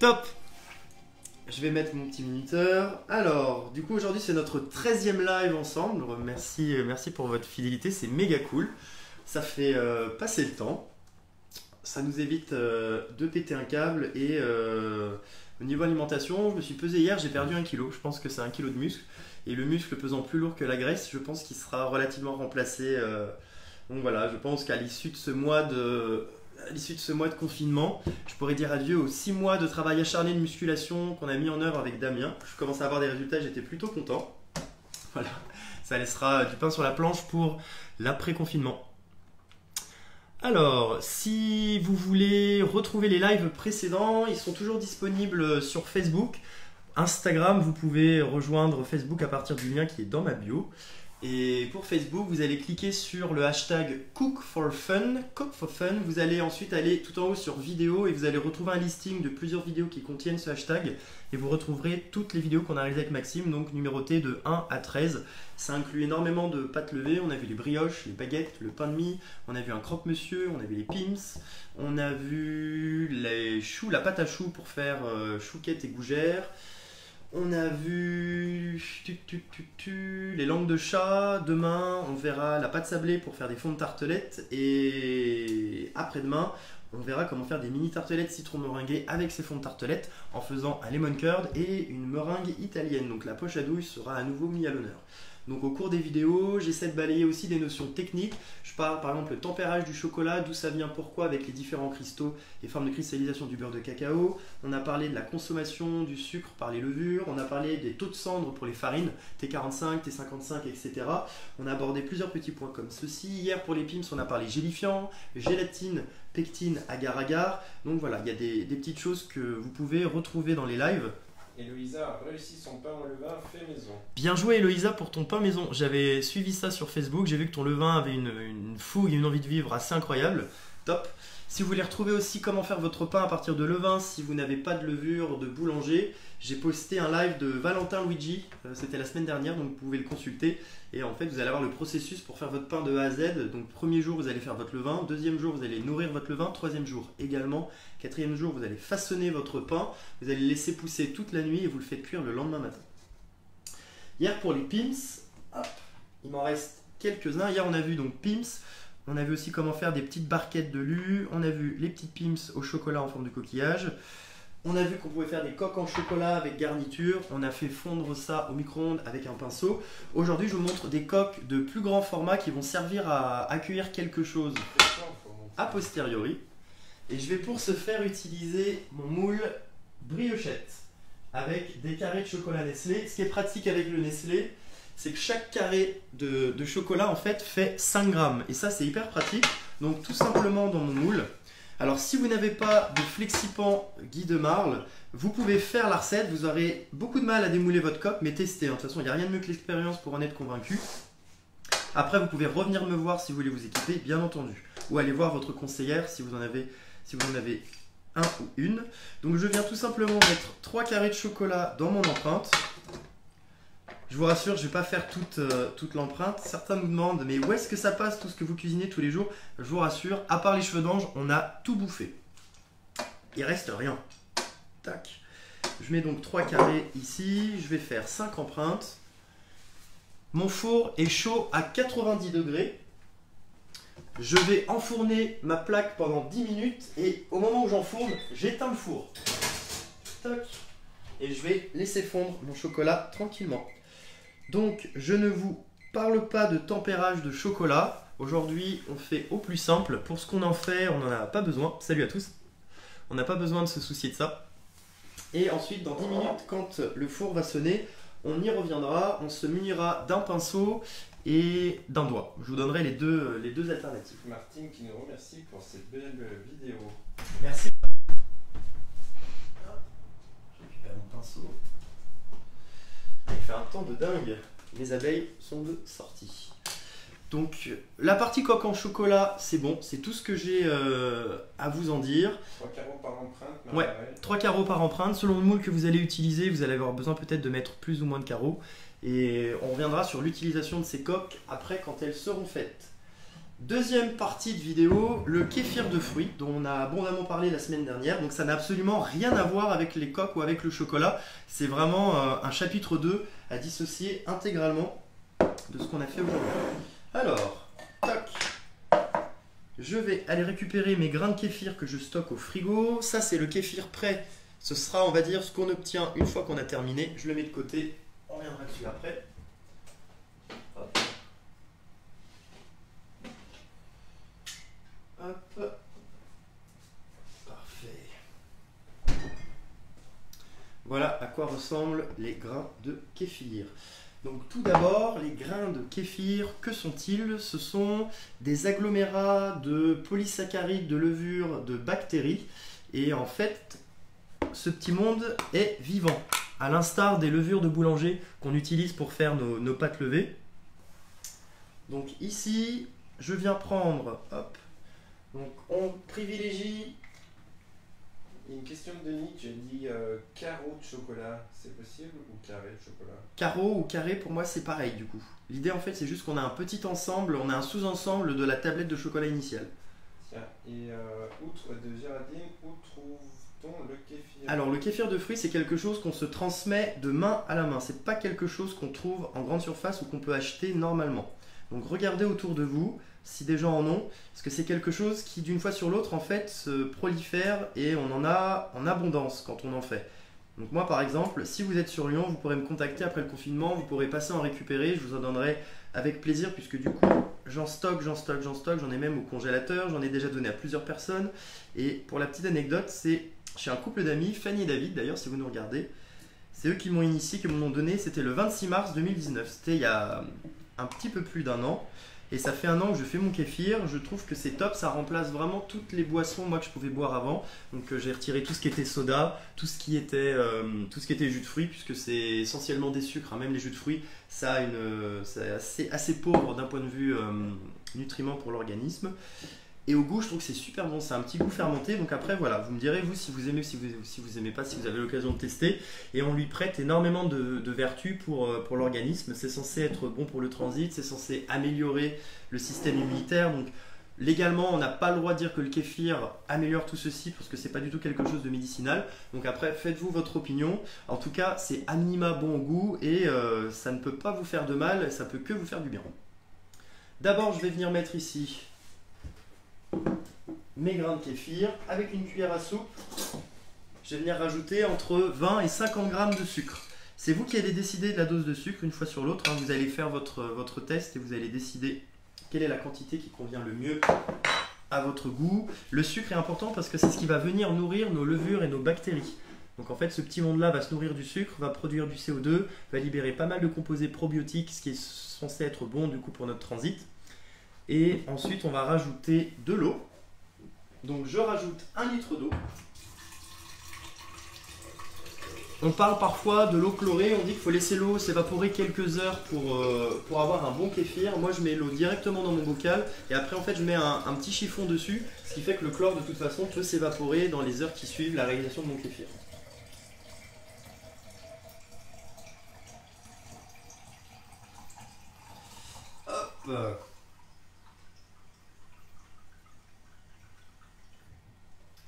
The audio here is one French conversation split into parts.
Top. Je vais mettre mon petit minuteur. Alors, du coup, aujourd'hui, c'est notre 13e live ensemble. Merci pour votre fidélité, c'est méga cool. Ça fait passer le temps. Ça nous évite de péter un câble. Et au niveau alimentation, je me suis pesé hier, j'ai perdu 1 kg. Je pense que c'est 1 kg de muscle. Et le muscle pesant plus lourd que la graisse, je pense qu'il sera relativement remplacé. Donc voilà, je pense qu'à l'issue de ce mois de confinement, je pourrais dire adieu aux 6 mois de travail acharné de musculation qu'on a mis en œuvre avec Damien. Je commence à avoir des résultats, j'étais plutôt content. Voilà, ça laissera du pain sur la planche pour l'après-confinement. Alors, si vous voulez retrouver les lives précédents, ils sont toujours disponibles sur Facebook. Instagram, vous pouvez rejoindre Facebook à partir du lien qui est dans ma bio. Et pour Facebook, vous allez cliquer sur le hashtag Cook for Fun. Vous allez ensuite aller tout en haut sur vidéo et vous allez retrouver un listing de plusieurs vidéos qui contiennent ce hashtag. Et vous retrouverez toutes les vidéos qu'on a réalisées avec Maxime, donc numérotées de 1 à 13. Ça inclut énormément de pâtes levées. On a vu les brioches, les baguettes, le pain de mie. On a vu un croque-monsieur, on a vu les pims. On a vu les choux, la pâte à choux pour faire chouquettes et gougères. On a vu les langues de chat. Demain, on verra la pâte sablée pour faire des fonds de tartelettes. Et après-demain, on verra comment faire des mini tartelettes citron meringuées avec ces fonds de tartelettes en faisant un lemon curd et une meringue italienne. Donc la poche à douille sera à nouveau mise à l'honneur. Donc au cours des vidéos, j'essaie de balayer aussi des notions techniques. Je parle par exemple le tempérage du chocolat, d'où ça vient, pourquoi, avec les différents cristaux et formes de cristallisation du beurre de cacao. On a parlé de la consommation du sucre par les levures. On a parlé des taux de cendre pour les farines, T45, T55, etc. On a abordé plusieurs petits points comme ceci. Hier pour les pims, on a parlé gélifiant, gélatine, pectine, agar-agar. Donc voilà, il y a des petites choses que vous pouvez retrouver dans les lives. Héloïsa a réussi son pain au levain fait maison. Bien joué Héloïsa pour ton pain maison. J'avais suivi ça sur Facebook, j'ai vu que ton levain avait une fougue et une envie de vivre assez incroyable. Top. Si vous voulez retrouver aussi comment faire votre pain à partir de levain, si vous n'avez pas de levure, de boulanger, j'ai posté un live de Valentin Luigi, c'était la semaine dernière, donc vous pouvez le consulter. Et en fait, vous allez avoir le processus pour faire votre pain de A à Z. Donc, premier jour, vous allez faire votre levain. Deuxième jour, vous allez nourrir votre levain. Troisième jour également. Quatrième jour, vous allez façonner votre pain. Vous allez le laisser pousser toute la nuit et vous le faites cuire le lendemain matin. Hier, pour les pims, hop, il m'en reste quelques-uns. Hier, on a vu donc pims. On a vu aussi comment faire des petites barquettes de lus. On a vu les petites pims au chocolat en forme de coquillage. On a vu qu'on pouvait faire des coques en chocolat avec garniture. On a fait fondre ça au micro-ondes avec un pinceau. Aujourd'hui, je vous montre des coques de plus grand format qui vont servir à accueillir quelque chose a posteriori. Et je vais pour ce faire utiliser mon moule briochette avec des carrés de chocolat Nestlé. Ce qui est pratique avec le Nestlé, c'est que chaque carré de chocolat en fait 5 grammes. Et ça, c'est hyper pratique. Donc tout simplement dans mon moule. Alors si vous n'avez pas de Flexipan Guy de Marle, vous pouvez faire la recette, vous aurez beaucoup de mal à démouler votre coque, mais testez. De toute façon, il n'y a rien de mieux que l'expérience pour en être convaincu. Après, vous pouvez revenir me voir si vous voulez vous équiper, bien entendu. Ou aller voir votre conseillère si vous en avez un ou une. Donc je viens tout simplement mettre 3 carrés de chocolat dans mon empreinte. Je vous rassure, je ne vais pas faire toute l'empreinte. Certains nous demandent, mais où est-ce que ça passe tout ce que vous cuisinez tous les jours? Je vous rassure, à part les cheveux d'ange, on a tout bouffé. Il reste rien. Tac. Je mets donc 3 carrés ici. Je vais faire 5 empreintes. Mon four est chaud à 90 degrés. Je vais enfourner ma plaque pendant 10 minutes. Et au moment où j'enfourne, j'éteins le four. Tac. Et je vais laisser fondre mon chocolat tranquillement. Donc, je ne vous parle pas de tempérage de chocolat. Aujourd'hui, on fait au plus simple. Pour ce qu'on en fait, on n'en a pas besoin. Salut à tous. On n'a pas besoin de se soucier de ça. Et ensuite, dans 10 minutes, quand le four va sonner, on y reviendra. On se munira d'un pinceau et d'un doigt. Je vous donnerai les deux alternatives. Martine qui nous remercie pour cette belle vidéo. Merci. Je récupère mon pinceau. Il fait un temps de dingue. Les abeilles sont de sortie. Donc la partie coque en chocolat, c'est bon. C'est tout ce que j'ai à vous en dire. 3 carreaux par empreinte. Ouais, 3 carreaux par empreinte. Selon le moule que vous allez utiliser, vous allez avoir besoin peut-être de mettre plus ou moins de carreaux. Et on reviendra sur l'utilisation de ces coques après quand elles seront faites. Deuxième partie de vidéo, le kéfir de fruits, dont on a abondamment parlé la semaine dernière. Donc ça n'a absolument rien à voir avec les coques ou avec le chocolat. C'est vraiment un chapitre 2 à dissocier intégralement de ce qu'on a fait aujourd'hui. Alors, tac. Je vais aller récupérer mes grains de kéfir que je stocke au frigo. Ça, c'est le kéfir prêt. Ce sera, on va dire, ce qu'on obtient une fois qu'on a terminé. Je le mets de côté. On reviendra dessus après. Hop. Hop. Parfait. Voilà à quoi ressemblent les grains de kéfir. Donc tout d'abord, les grains de kéfir, que sont-ils? Ce sont des agglomérats de polysaccharides, de levures, de bactéries. Et en fait, ce petit monde est vivant, à l'instar des levures de boulanger qu'on utilise pour faire nos pâtes levées. Donc ici, je viens prendre, hop, donc on privilégie. Il y a une question de Denis, tu as dit carreau de chocolat, c'est possible ou carré de chocolat? Carreau ou carré, pour moi c'est pareil du coup. L'idée en fait c'est juste qu'on a un petit ensemble, on a un sous-ensemble de la tablette de chocolat initiale. Tiens, et outre de Géraldine, où trouve-t-on le kéfir? Alors le kéfir de fruits c'est quelque chose qu'on se transmet de main à la main, c'est pas quelque chose qu'on trouve en grande surface ou qu'on peut acheter normalement. Donc regardez autour de vous si des gens en ont, parce que c'est quelque chose qui d'une fois sur l'autre en fait se prolifère et on en a en abondance quand on en fait. Donc moi par exemple, si vous êtes sur Lyon, vous pourrez me contacter après le confinement, vous pourrez passer en récupérer, je vous en donnerai avec plaisir puisque du coup j'en stocke, j'en ai même au congélateur, j'en ai déjà donné à plusieurs personnes. Et pour la petite anecdote, c'est chez un couple d'amis, Fanny et David d'ailleurs si vous nous regardez, c'est eux qui m'ont initié, qui m'ont donné, c'était le 26 mars 2019, c'était il y a un petit peu plus d'un an. Et ça fait un an que je fais mon kéfir, je trouve que c'est top, ça remplace vraiment toutes les boissons moi que je pouvais boire avant. Donc j'ai retiré tout ce qui était soda, tout ce qui était jus de fruits, puisque c'est essentiellement des sucres, hein. Même les jus de fruits, c'est assez pauvre d'un point de vue nutriments pour l'organisme. Et au goût, je trouve que c'est super bon, c'est un petit goût fermenté. Donc après, voilà, vous me direz, vous, si vous aimez, si vous aimez pas, si vous avez l'occasion de tester. Et on lui prête énormément de vertus pour l'organisme. C'est censé être bon pour le transit, c'est censé améliorer le système immunitaire. Donc légalement, on n'a pas le droit de dire que le kéfir améliore tout ceci, parce que c'est pas du tout quelque chose de médicinal. Donc après, faites-vous votre opinion. En tout cas, c'est à minima bon au goût et ça ne peut pas vous faire de mal, ça peut que vous faire du bien. D'abord, je vais venir mettre ici mes grains de kéfir avec une cuillère à soupe. Je vais venir rajouter entre 20 et 50 grammes de sucre. C'est vous qui allez décider de la dose de sucre une fois sur l'autre, hein. Vous allez faire votre test et vous allez décider quelle est la quantité qui convient le mieux à votre goût. Le sucre est important parce que c'est ce qui va venir nourrir nos levures et nos bactéries. Donc en fait ce petit monde là va se nourrir du sucre, va produire du CO2, va libérer pas mal de composés probiotiques, ce qui est censé être bon du coup pour notre transit. Et ensuite, on va rajouter de l'eau. Donc, je rajoute 1 litre d'eau. On parle parfois de l'eau chlorée. On dit qu'il faut laisser l'eau s'évaporer quelques heures pour avoir un bon kéfir. Moi, je mets l'eau directement dans mon bocal. Et après, en fait, je mets un petit chiffon dessus. Ce qui fait que le chlore, de toute façon, peut s'évaporer dans les heures qui suivent la réalisation de mon kéfir. Hop!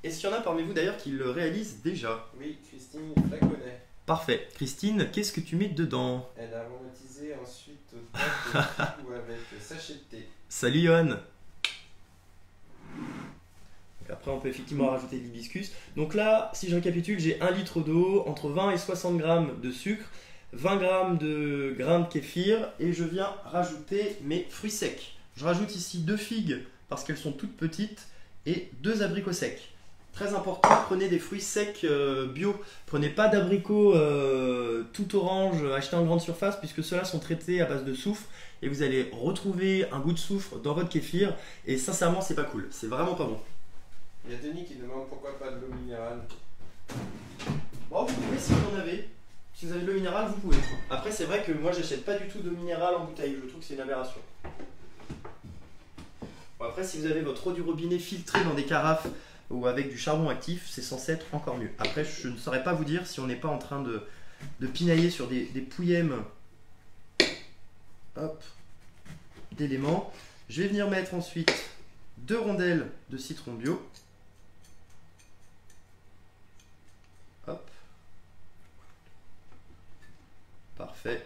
Est-ce qu'il y en a parmi vous d'ailleurs qui le réalisent déjà? Oui, Christine la connaît. Parfait. Christine, qu'est-ce que tu mets dedans? Elle a aromatisé ensuite au tas ou avec sachet de thé. Salut Johan. Après on peut effectivement rajouter de l'hibiscus. Donc là, si je récapitule, j'ai 1 litre d'eau, entre 20 et 60 grammes de sucre, 20 grammes de grains de kéfir et je viens rajouter mes fruits secs. Je rajoute ici 2 figues parce qu'elles sont toutes petites et 2 abricots secs. Très important, prenez des fruits secs bio. Prenez pas d'abricots tout orange achetés en grande surface puisque ceux-là sont traités à base de soufre et vous allez retrouver un goût de soufre dans votre kéfir et sincèrement c'est pas cool, c'est vraiment pas bon. Il y a Denis qui demande pourquoi pas de l'eau minérale. Bon, vous pouvez si vous en avez. Si vous avez de l'eau minérale, vous pouvez. Après c'est vrai que moi j'achète pas du tout d'eau minérale en bouteille, je trouve que c'est une aberration. Bon, après si vous avez votre eau du robinet filtrée dans des carafes ou avec du charbon actif, c'est censé être encore mieux. Après, je ne saurais pas vous dire si on n'est pas en train de pinailler sur des pouillèmes d'éléments. Je vais venir mettre ensuite 2 rondelles de citron bio. Hop. Parfait.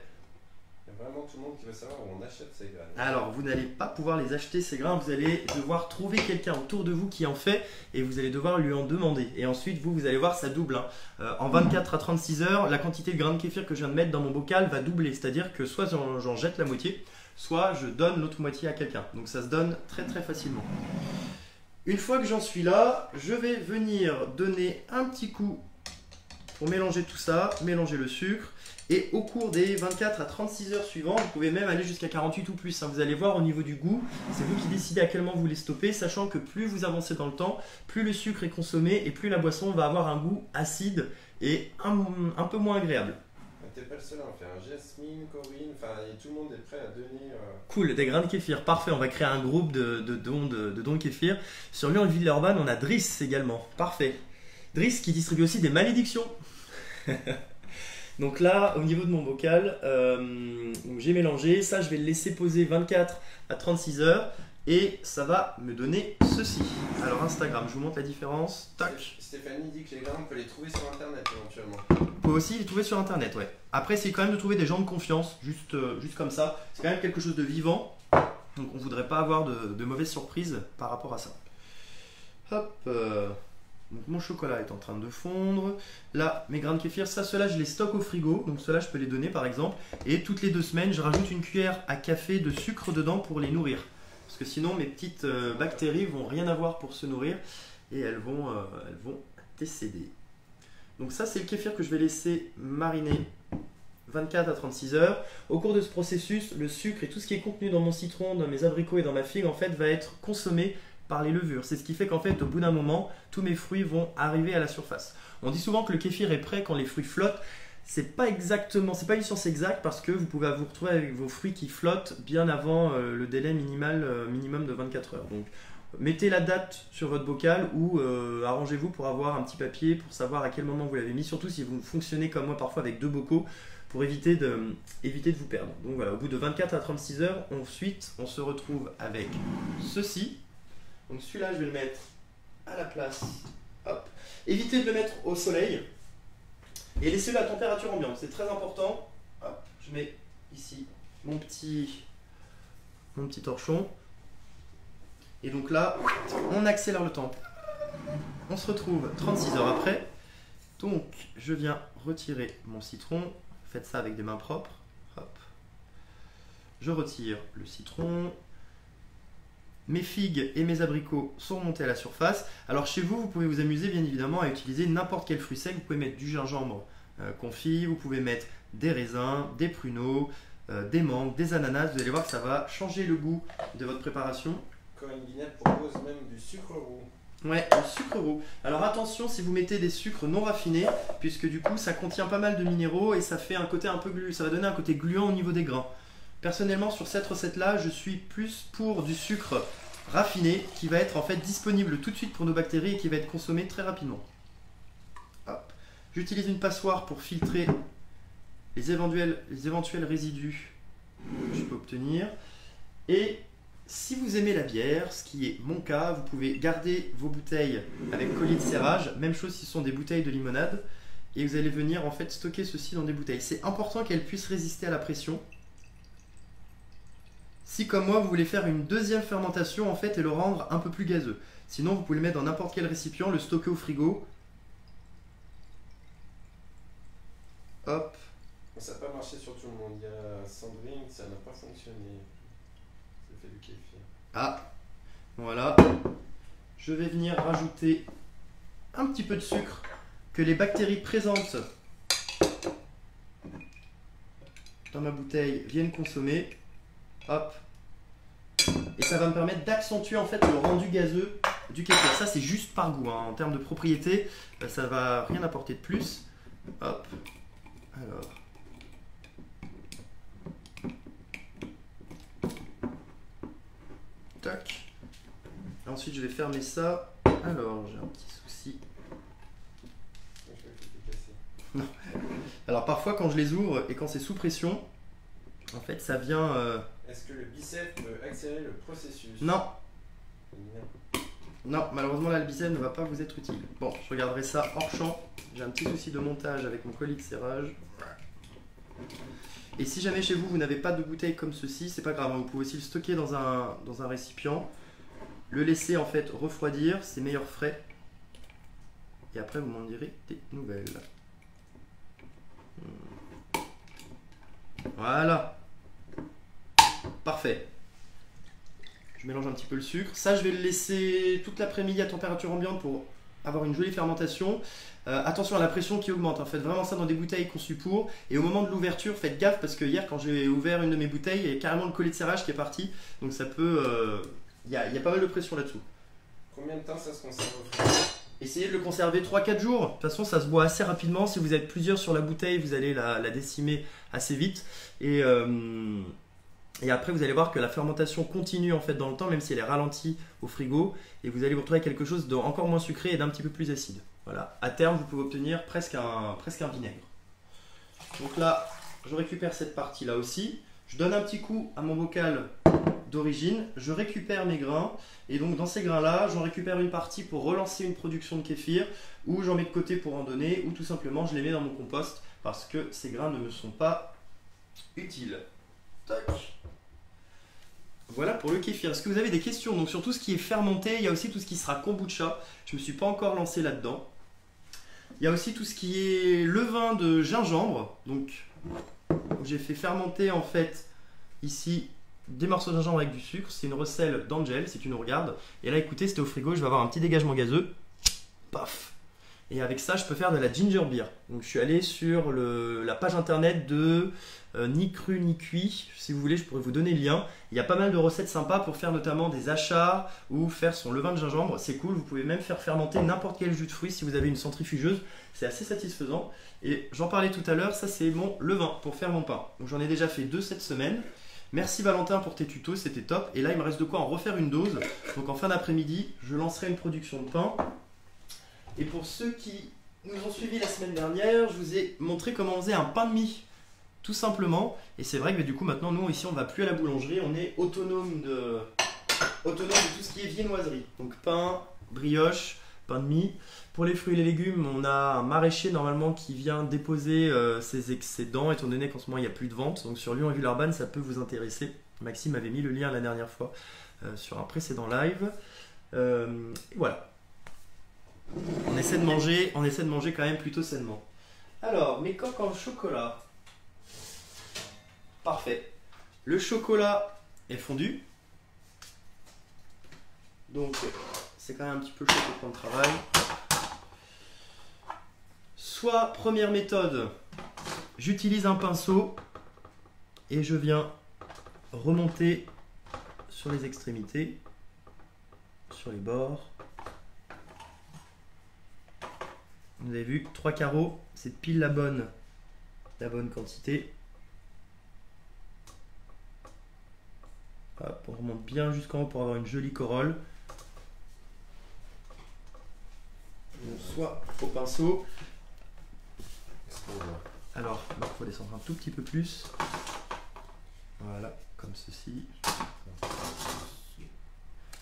Il y a vraiment tout le monde qui veut savoir où on achète ces graines. Alors, vous n'allez pas pouvoir les acheter, ces grains. Vous allez devoir trouver quelqu'un autour de vous qui en fait et vous allez devoir lui en demander. Et ensuite, vous allez voir, ça double. En 24 à 36 heures, la quantité de grains de kéfir que je viens de mettre dans mon bocal va doubler. C'est-à-dire que soit j'en jette la moitié, soit je donne l'autre moitié à quelqu'un. Donc, ça se donne très très facilement. Une fois que j'en suis là, je vais venir donner un petit coup pour mélanger tout ça, mélanger le sucre. Et au cours des 24 à 36 heures suivantes, vous pouvez même aller jusqu'à 48 ou plus. Vous allez voir au niveau du goût, c'est vous qui décidez à quel moment vous voulez stopper, sachant que plus vous avancez dans le temps, plus le sucre est consommé et plus la boisson va avoir un goût acide et un peu moins agréable. T'es pas le seul à en faire. Jasmine, Corinne, enfin tout le monde est prêt à donner. Cool, des grains de kéfir, parfait. On va créer un groupe de dons de kéfir. Sur Lyon et Villeurbanne, on a Driss également, parfait. Driss qui distribue aussi des malédictions. Donc là, au niveau de mon bocal, j'ai mélangé. Ça, je vais le laisser poser 24 à 36 heures. Et ça va me donner ceci. Alors Instagram, je vous montre la différence. Tac. Stéphanie dit que les grains, on peut les trouver sur internet éventuellement. Vous pouvez aussi les trouver sur internet, ouais. Après, c'est quand même de trouver des gens de confiance, juste comme ça. C'est quand même quelque chose de vivant. Donc on ne voudrait pas avoir de mauvaises surprises par rapport à ça. Hop. Donc mon chocolat est en train de fondre. Là, mes grains de kéfir, ceux-là, je les stocke au frigo. Donc ceux-là, je peux les donner par exemple. Et toutes les 2 semaines, je rajoute une cuillère à café de sucre dedans pour les nourrir. Parce que sinon, mes petites bactéries vont rien avoir pour se nourrir. Et elles vont décéder. Donc ça, c'est le kéfir que je vais laisser mariner 24 à 36 heures. Au cours de ce processus, le sucre et tout ce qui est contenu dans mon citron, dans mes abricots et dans ma figue, en fait, va être consommé par les levures. C'est ce qui fait qu'en fait, au bout d'un moment, tous mes fruits vont arriver à la surface. On dit souvent que le kéfir est prêt quand les fruits flottent. C'est pas une science exacte parce que vous pouvez vous retrouver avec vos fruits qui flottent bien avant le délai minimum de 24 heures. Donc, mettez la date sur votre bocal ou arrangez-vous pour avoir un petit papier pour savoir à quel moment vous l'avez mis. Surtout si vous fonctionnez comme moi parfois avec 2 bocaux pour éviter de vous perdre. Donc voilà, au bout de 24 à 36 heures, ensuite, on se retrouve avec ceci. Donc celui-là, je vais le mettre à la place. Hop. Évitez de le mettre au soleil. Et laissez-le à température ambiante. C'est très important. Hop. Je mets ici mon petit torchon. Et donc là, on accélère le temps. On se retrouve 36 heures après. Donc, je viens retirer mon citron. Faites ça avec des mains propres. Hop. Je retire le citron. Mes figues et mes abricots sont remontés à la surface. Alors chez vous, vous pouvez vous amuser bien évidemment à utiliser n'importe quel fruit sec. Vous pouvez mettre du gingembre confit, vous pouvez mettre des raisins, des pruneaux, des mangues, des ananas. Vous allez voir que ça va changer le goût de votre préparation. Corinne Guinette propose même du sucre roux. Ouais, du sucre roux. Alors attention si vous mettez des sucres non raffinés, puisque du coup ça contient pas mal de minéraux et ça fait un côté un peu ça va donner un côté gluant au niveau des grains. Personnellement, sur cette recette-là, je suis plus pour du sucre raffiné qui va être en fait disponible tout de suite pour nos bactéries et qui va être consommé très rapidement. Hop. J'utilise une passoire pour filtrer les éventuels résidus que je peux obtenir. Et si vous aimez la bière, ce qui est mon cas, vous pouvez garder vos bouteilles avec collier de serrage. Même chose si ce sont des bouteilles de limonade. Et vous allez venir en fait stocker ceci dans des bouteilles. C'est important qu'elles puissent résister à la pression. Si comme moi vous voulez faire une deuxième fermentation en fait et le rendre un peu plus gazeux. Sinon vous pouvez le mettre dans n'importe quel récipient, le stocker au frigo. Hop. Ça n'a pas marché sur tout le monde. Il y a Sandrine, ça n'a pas fonctionné. Ça fait du kéfir. Ah, voilà. Je vais venir rajouter un petit peu de sucre que les bactéries présentes dans ma bouteille viennent consommer. Hop. Et ça va me permettre d'accentuer en fait le rendu gazeux du kéfir. Ça c'est juste par goût, hein. En termes de propriété, ça va rien apporter de plus. Hop. Alors. Tac. Ensuite je vais fermer ça. Alors j'ai un petit souci. Je vais le casser. Alors parfois quand je les ouvre et quand c'est sous pression, En fait, ça vient... Est-ce que le bicep peut accélérer le processus? Non. Non, malheureusement là le bicep ne va pas vous être utile. Bon, je regarderai ça hors champ. J'ai un petit souci de montage avec mon colis de serrage. Et si jamais chez vous, vous n'avez pas de bouteille comme ceci, c'est pas grave, hein, vous pouvez aussi le stocker dans un récipient. Le laisser en fait refroidir, c'est meilleur frais. Et après vous m'en direz des nouvelles. Voilà. Parfait. Je mélange un petit peu le sucre. Ça, je vais le laisser toute l'après-midi à température ambiante pour avoir une jolie fermentation. Attention à la pression qui augmente, hein. Faites vraiment ça dans des bouteilles conçues pour. Et au moment de l'ouverture, faites gaffe parce que hier, quand j'ai ouvert une de mes bouteilles, il y a carrément le collet de serrage qui est parti. Donc ça peut... Il y a pas mal de pression là-dessous. Combien de temps ça se conserve au frigo? Essayez de le conserver 3-4 jours. De toute façon, ça se boit assez rapidement. Si vous êtes plusieurs sur la bouteille, vous allez la décimer assez vite. Et après, vous allez voir que la fermentation continue en fait dans le temps, même si elle est ralentie au frigo. Et vous allez vous retrouver avec quelque chose d'encore moins sucré et d'un petit peu plus acide. Voilà. À terme, vous pouvez obtenir presque un vinaigre. Donc là, je récupère cette partie-là aussi. Je donne un petit coup à mon bocal d'origine. Je récupère mes grains. Et donc dans ces grains-là, j'en récupère une partie pour relancer une production de kéfir. Ou j'en mets de côté pour en donner. Ou tout simplement, je les mets dans mon compost. Parce que ces grains ne me sont pas utiles. Tac. Voilà pour le kéfir. Est-ce que vous avez des questions? Donc sur tout ce qui est fermenté, il y a aussi tout ce qui sera kombucha. Je ne me suis pas encore lancé là-dedans. Il y a aussi tout ce qui est levain de gingembre. Donc j'ai fait fermenter en fait ici des morceaux de gingembre avec du sucre. C'est une recette d'Angel si tu nous regardes. Et là écoutez, c'était au frigo, je vais avoir un petit dégagement gazeux. Paf. Et avec ça, je peux faire de la ginger beer. Donc je suis allé sur la page internet de Ni Cru Ni Cuit. Si vous voulez, je pourrais vous donner le lien. Il y a pas mal de recettes sympas pour faire notamment des achats ou faire son levain de gingembre. C'est cool, vous pouvez même faire fermenter n'importe quel jus de fruits si vous avez une centrifugeuse. C'est assez satisfaisant. Et j'en parlais tout à l'heure, ça c'est mon levain pour faire mon pain. Donc j'en ai déjà fait 2 cette semaine. Merci Valentin pour tes tutos, c'était top. Et là, il me reste de quoi en refaire une dose. Donc en fin d'après-midi, je lancerai une production de pain. Et pour ceux qui nous ont suivis la semaine dernière, je vous ai montré comment on faisait un pain de mie, tout simplement. Et c'est vrai que du coup maintenant nous ici on ne va plus à la boulangerie, on est autonome de tout ce qui est viennoiserie. Donc pain, brioche, pain de mie. Pour les fruits et les légumes, on a un maraîcher normalement qui vient déposer ses excédents, étant donné qu'en ce moment il n'y a plus de vente. Donc sur Lyon et Villeurbanne, ça peut vous intéresser. Maxime avait mis le lien la dernière fois sur un précédent live. Et voilà. On essaie de manger quand même plutôt sainement. Alors, mes coques en chocolat. Parfait. Le chocolat est fondu. Donc, c'est quand même un petit peu chaud pour le travail. Soit, première méthode, j'utilise un pinceau et je viens remonter sur les extrémités, sur les bords. Vous avez vu, 3 carreaux, c'est pile la bonne quantité. Hop, on remonte bien jusqu'en haut pour avoir une jolie corolle. Donc, soit au pinceau. Alors, il faut descendre un tout petit peu plus. Voilà, comme ceci.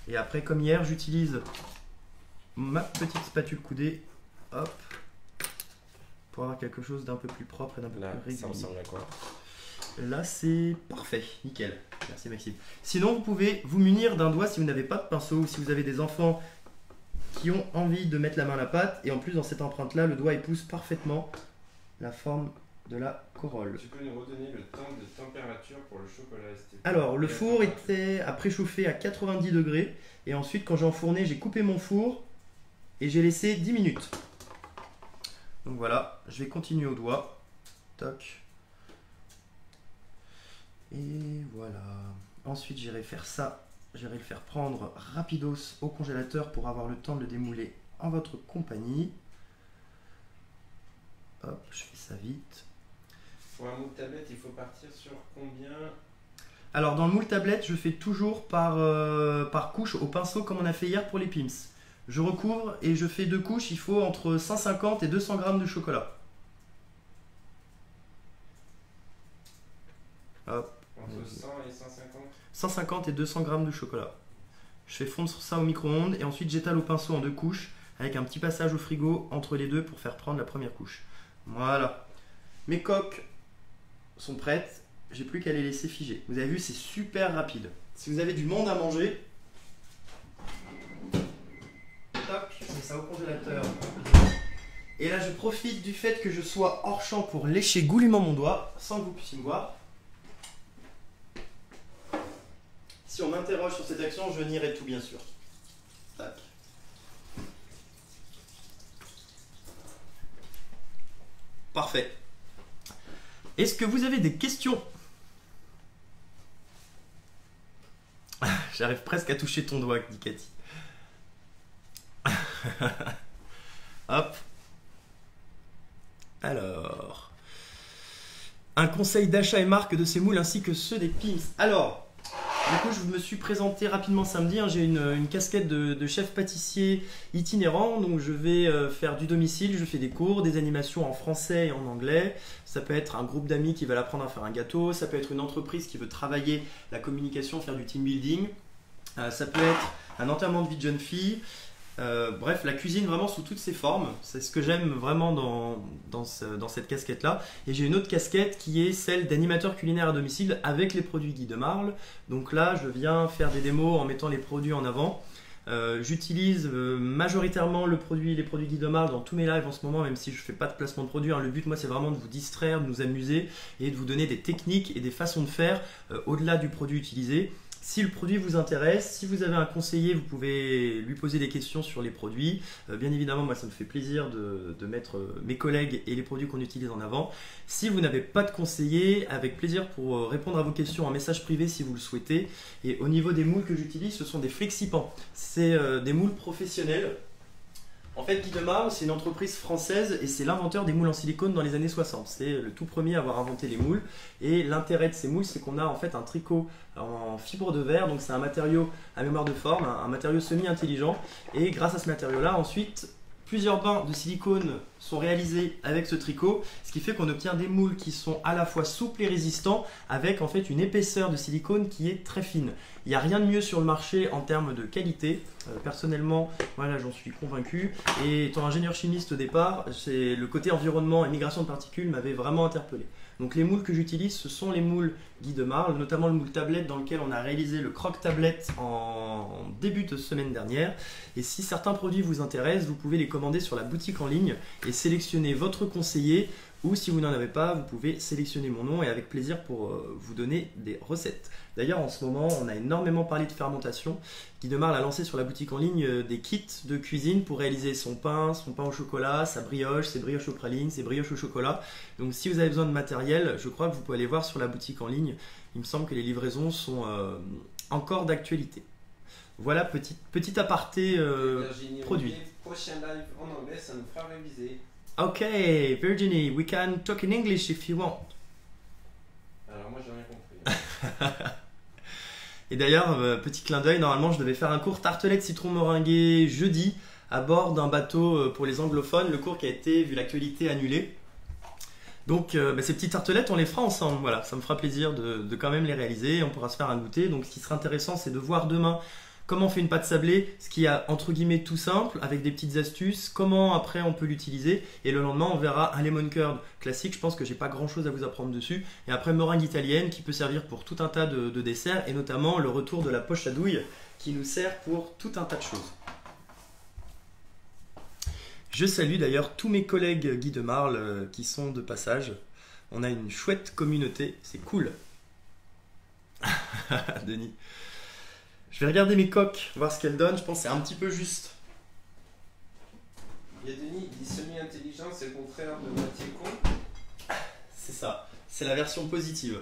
Et après, comme hier, j'utilise ma petite spatule coudée. Hop, pour avoir quelque chose d'un peu plus propre et d'un peu plus régulier. Ça ressemble à quoi? Là, c'est parfait, nickel. Merci Maxime. Sinon, vous pouvez vous munir d'un doigt si vous n'avez pas de pinceau ou si vous avez des enfants qui ont envie de mettre la main à la pâte. Et en plus, dans cette empreinte-là, le doigt épouse parfaitement la forme de la corolle. Tu peux nous redonner le temps de température pour le chocolat? Alors, le four était à préchauffer à 90 degrés. Et ensuite, quand j'ai enfourné, j'ai coupé mon four et j'ai laissé 10 minutes. Donc voilà, je vais continuer au doigt. Toc. Et voilà. Ensuite, j'irai faire ça. J'irai le faire prendre rapidos au congélateur pour avoir le temps de le démouler en votre compagnie. Hop, je fais ça vite. Pour un moule tablette, il faut partir sur combien? Alors, dans le moule tablette, je fais toujours par couche au pinceau comme on a fait hier pour les pims. Je recouvre et je fais 2 couches, il faut entre 150 et 200 grammes de chocolat. Hop. 150 et 200 grammes de chocolat. Je fais fondre ça au micro-ondes et ensuite j'étale au pinceau en 2 couches avec un petit passage au frigo entre les deux pour faire prendre la première couche. Voilà. Mes coques sont prêtes. J'ai plus qu'à les laisser figer. Vous avez vu, c'est super rapide. Si vous avez du monde à manger, toc, je mets ça au congélateur. Et là, je profite du fait que je sois hors champ pour lécher goulûment mon doigt, sans que vous puissiez me voir. Si on m'interroge sur cette action, je nierai tout, bien sûr. Tac. Parfait. Est-ce que vous avez des questions? J'arrive presque à toucher ton doigt, dit Cathy. Hop. Alors. Un conseil d'achat et marque de ces moules ainsi que ceux des Pim's. Alors, du coup, je me suis présenté rapidement samedi. Hein, j'ai une casquette de chef pâtissier itinérant. Donc, je vais faire du domicile. Je fais des cours, des animations en français et en anglais. Ça peut être un groupe d'amis qui veulent apprendre à faire un gâteau. Ça peut être une entreprise qui veut travailler la communication, faire du team building. Ça peut être un enterrement de vie de jeune fille. Bref, la cuisine vraiment sous toutes ses formes. C'est ce que j'aime vraiment dans cette casquette-là. Et j'ai une autre casquette qui est celle d'animateur culinaire à domicile avec les produits Guy de Marle. Donc là, je viens faire des démos en mettant les produits en avant. J'utilise majoritairement les produits Guy de Marle dans tous mes lives en ce moment, même si je ne fais pas de placement de produits. Hein. Le but, moi, c'est vraiment de vous distraire, de nous amuser et de vous donner des techniques et des façons de faire au-delà du produit utilisé. Si le produit vous intéresse, si vous avez un conseiller, vous pouvez lui poser des questions sur les produits. Bien évidemment, moi, ça me fait plaisir de mettre mes collègues et les produits qu'on utilise en avant. Si vous n'avez pas de conseiller, avec plaisir pour répondre à vos questions en message privé si vous le souhaitez. Et au niveau des moules que j'utilise, ce sont des Flexipans. C'est des moules professionnels. En fait, Guy de Marle, c'est une entreprise française et c'est l'inventeur des moules en silicone dans les années 60. C'est le tout premier à avoir inventé les moules. Et l'intérêt de ces moules, c'est qu'on a en fait un tricot en fibre de verre. Donc c'est un matériau à mémoire de forme, un matériau semi-intelligent. Et grâce à ce matériau-là, ensuite, plusieurs bains de silicone sont réalisés avec ce tricot, ce qui fait qu'on obtient des moules qui sont à la fois souples et résistants avec en fait une épaisseur de silicone qui est très fine. Il n'y a rien de mieux sur le marché en termes de qualité. Personnellement, voilà, j'en suis convaincu. Et étant ingénieur chimiste au départ, c'est le côté environnement et migration de particules m'avait vraiment interpellé. Donc les moules que j'utilise, ce sont les moules Guy de Marle, notamment le moule tablette dans lequel on a réalisé le croque tablette en début de semaine dernière. Et si certains produits vous intéressent, vous pouvez les commander sur la boutique en ligne et sélectionner votre conseiller. Ou si vous n'en avez pas, vous pouvez sélectionner mon nom et avec plaisir pour vous donner des recettes. D'ailleurs, en ce moment, on a énormément parlé de fermentation. Guy de Marle a lancé sur la boutique en ligne des kits de cuisine pour réaliser son pain au chocolat, sa brioche, ses brioches aux pralines, ses brioches au chocolat. Donc si vous avez besoin de matériel, je crois que vous pouvez aller voir sur la boutique en ligne. Il me semble que les livraisons sont encore d'actualité. Voilà, petit aparté produit. Prochain live en anglais, ça nous fera réviser. Okay, Virginie, we can talk in English if you want. Alors moi j'ai rien compris. Et d'ailleurs, petit clin d'œil, normalement je devais faire un cours tartelette citron meringuée jeudi à bord d'un bateau pour les anglophones, le cours qui a été, vu l'actualité, annulé. Donc ces petites tartelettes, on les fera ensemble, voilà, ça me fera plaisir de quand même les réaliser, on pourra se faire un goûter. Donc ce qui sera intéressant, c'est de voir demain comment on fait une pâte sablée, ce qui est entre guillemets tout simple, avec des petites astuces, comment après on peut l'utiliser. Et le lendemain, on verra un lemon curd classique, je pense que j'ai pas grand chose à vous apprendre dessus. Et après, meringue italienne qui peut servir pour tout un tas de desserts, et notamment le retour de la poche à douille qui nous sert pour tout un tas de choses. Je salue d'ailleurs tous mes collègues Guy de Marle qui sont de passage. On a une chouette communauté, c'est cool. Denis. Je vais regarder mes coques, voir ce qu'elles donnent. Je pense que c'est un petit peu juste. Il y a Denis, il dit semi-intelligent, c'est le contraire de moitié con. C'est ça, c'est la version positive.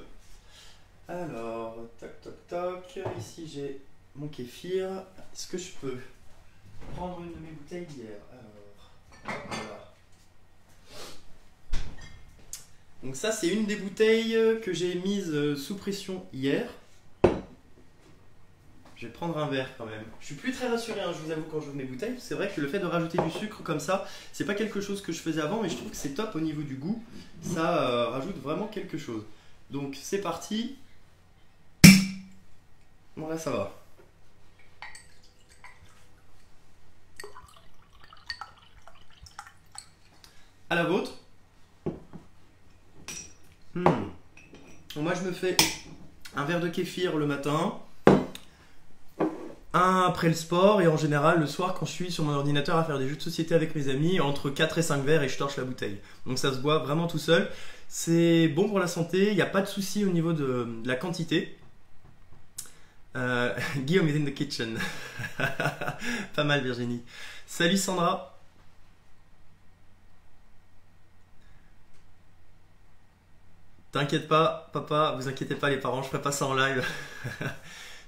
Alors, toc toc toc. Ici j'ai mon kéfir. Est-ce que je peux prendre une de mes bouteilles d'hier? Alors, voilà. Donc ça, c'est une des bouteilles que j'ai mise sous pression hier. Je vais prendre un verre quand même. Je suis plus très rassuré, hein, je vous avoue, quand j'ouvre mes bouteilles. C'est vrai que le fait de rajouter du sucre comme ça, c'est pas quelque chose que je faisais avant, mais je trouve que c'est top au niveau du goût. Ça rajoute vraiment quelque chose. Donc c'est parti. Bon, là, ça va. À la vôtre. Moi, je me fais un verre de kéfir le matin, un après le sport, et en général, le soir, quand je suis sur mon ordinateur à faire des jeux de société avec mes amis, entre 4 et 5 verres et je torche la bouteille. Donc ça se boit vraiment tout seul. C'est bon pour la santé, il n'y a pas de souci au niveau de la quantité. Guillaume is in the kitchen. Pas mal, Virginie. Salut Sandra. T'inquiète pas, papa, vous inquiétez pas les parents, je ferai pas ça en live.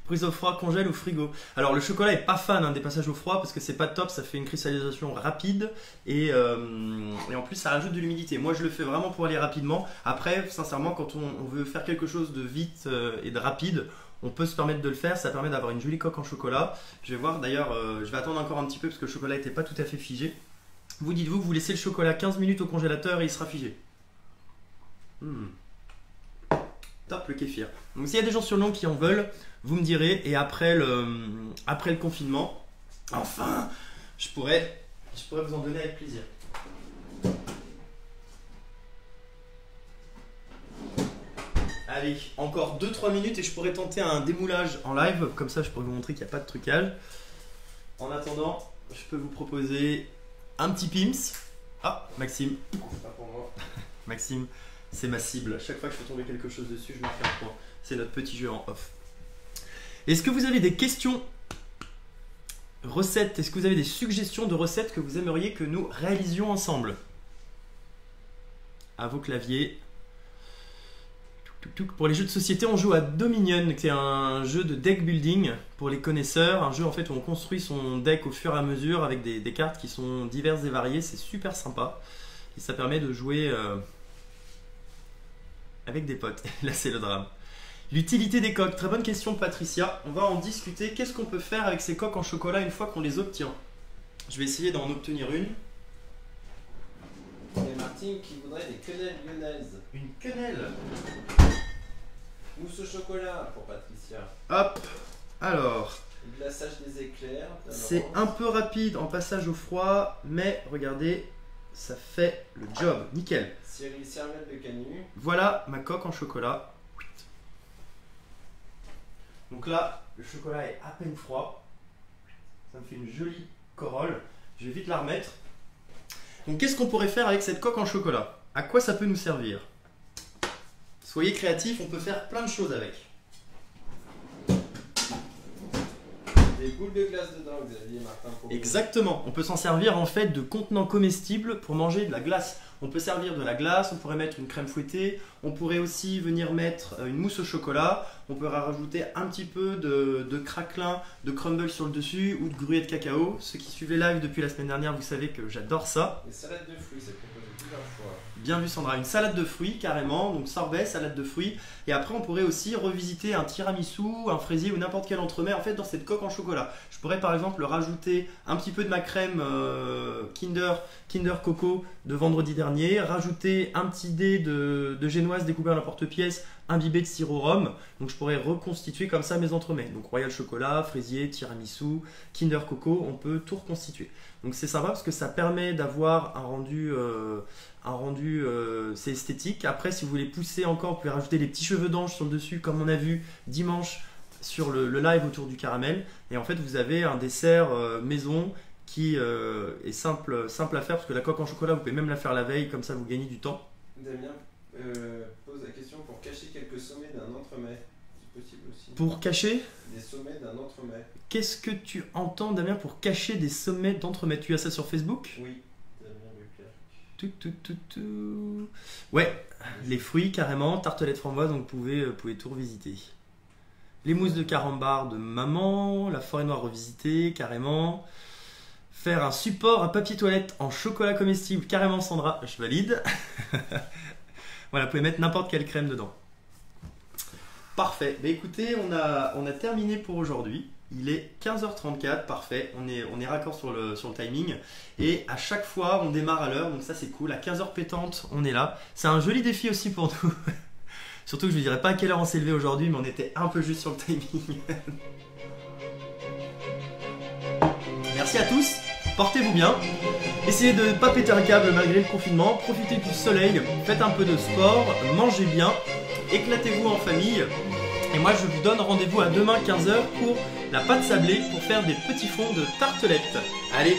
Prise au froid, congèle ou frigo. Alors le chocolat est pas fan des passages au froid parce que c'est pas top, ça fait une cristallisation rapide et en plus ça rajoute de l'humidité. Moi je le fais vraiment pour aller rapidement. Après, sincèrement, quand on veut faire quelque chose de vite et de rapide, on peut se permettre de le faire, ça permet d'avoir une jolie coque en chocolat. Je vais voir d'ailleurs, je vais attendre encore un petit peu parce que le chocolat n'était pas tout à fait figé. Vous dites-vous que vous laissez le chocolat 15 minutes au congélateur et il sera figé. Top le kéfir. Donc s'il y a des gens sur le long qui en veulent, vous me direz, et après le confinement, enfin, je pourrais vous en donner avec plaisir. Allez, encore 2-3 minutes et je pourrais tenter un démoulage en live, comme ça je pourrais vous montrer qu'il n'y a pas de trucage. En attendant, je peux vous proposer un petit Pims. Ah, Maxime. C'est pas pour moi. Maxime, c'est ma cible. Chaque fois que je fais tomber quelque chose dessus, je me fais un point. C'est notre petit jeu en off. Est-ce que vous avez des questions recettes? Est-ce que vous avez des suggestions de recettes que vous aimeriez que nous réalisions ensemble? À vos claviers. Pour les jeux de société, on joue à Dominion, qui est un jeu de deck building pour les connaisseurs. Un jeu en fait où on construit son deck au fur et à mesure avec des cartes qui sont diverses et variées. C'est super sympa. Et ça permet de jouer avec des potes. Là, c'est le drame. L'utilité des coques. Très bonne question, Patricia. On va en discuter. Qu'est-ce qu'on peut faire avec ces coques en chocolat une fois qu'on les obtient? Je vais essayer d'en obtenir une. Il y a Martine qui voudrait des quenelles lyonnaises. Une quenelle. Mousse au chocolat pour Patricia. Hop. Alors, Le glaçage des éclairs. c'est un peu rapide en passage au froid, mais regardez, ça fait le job. Nickel. Cyril Cervelle de Canu. Voilà ma coque en chocolat. Donc là, le chocolat est à peine froid. Ça me fait une jolie corolle. Je vais vite la remettre. Donc qu'est-ce qu'on pourrait faire avec cette coque en chocolat? À quoi ça peut nous servir? Soyez créatifs, on peut faire plein de choses avec. Des boules de glace dedans, Xavier Martin. Exactement, on peut s'en servir en fait de contenant comestible pour manger de la glace. On peut servir de la glace, on pourrait mettre une crème fouettée, on pourrait aussi venir mettre une mousse au chocolat, on pourrait rajouter un petit peu de craquelin, de crumble sur le dessus ou de gruyère de cacao. Ceux qui suivent les lives depuis la semaine dernière, vous savez que j'adore ça. Les salades de fruits, c'est proposé plusieurs fois. Bien vu Sandra, une salade de fruits carrément, donc sorbet, salade de fruits. Et après on pourrait aussi revisiter un tiramisu, un fraisier ou n'importe quel entremets en fait dans cette coque en chocolat. Je pourrais par exemple rajouter un petit peu de ma crème Kinder Coco de vendredi dernier, rajouter un petit dé de génoise découpée en l'emporte-pièce, imbibé de sirop rhum. Donc je pourrais reconstituer comme ça mes entremets. Donc royal chocolat, fraisier, tiramisu, Kinder Coco, on peut tout reconstituer. Donc c'est sympa parce que ça permet d'avoir un rendu c'est esthétique. Après, si vous voulez pousser encore, vous pouvez rajouter des petits cheveux d'ange sur le dessus, comme on a vu dimanche sur le live autour du caramel. Et en fait, vous avez un dessert maison qui est simple à faire parce que la coque en chocolat, vous pouvez même la faire la veille, comme ça vous gagnez du temps. Damien pose la question pour cacher quelques sommets d'un entremets. C'est possible aussi. Pour cacher des sommets d'un entremets. Qu'est-ce que tu entends, Damien, pour cacher des sommets d'entremet? Tu as ça sur Facebook? Oui, Damien Leclerc. Ouais, les fruits carrément, tartelette framboise, donc vous pouvez tout revisiter. Les mousses de carambar de maman, la forêt noire revisitée, carrément. Faire un support à papier toilette en chocolat comestible, carrément Sandra, je valide. Voilà, vous pouvez mettre n'importe quelle crème dedans. Parfait, bah écoutez, on a terminé pour aujourd'hui. Il est 15h34, parfait, on est raccord sur le timing. Et à chaque fois, on démarre à l'heure, donc ça c'est cool. À 15h pétante, on est là. C'est un joli défi aussi pour nous. Surtout que je ne dirais pas à quelle heure on s'est levé aujourd'hui, mais on était un peu juste sur le timing. Merci à tous, portez-vous bien. Essayez de ne pas péter un câble malgré le confinement, profitez du soleil, faites un peu de sport, mangez bien, éclatez-vous en famille. Et moi je vous donne rendez-vous à demain 15 h pour la pâte sablée pour faire des petits fonds de tartelettes. Allez,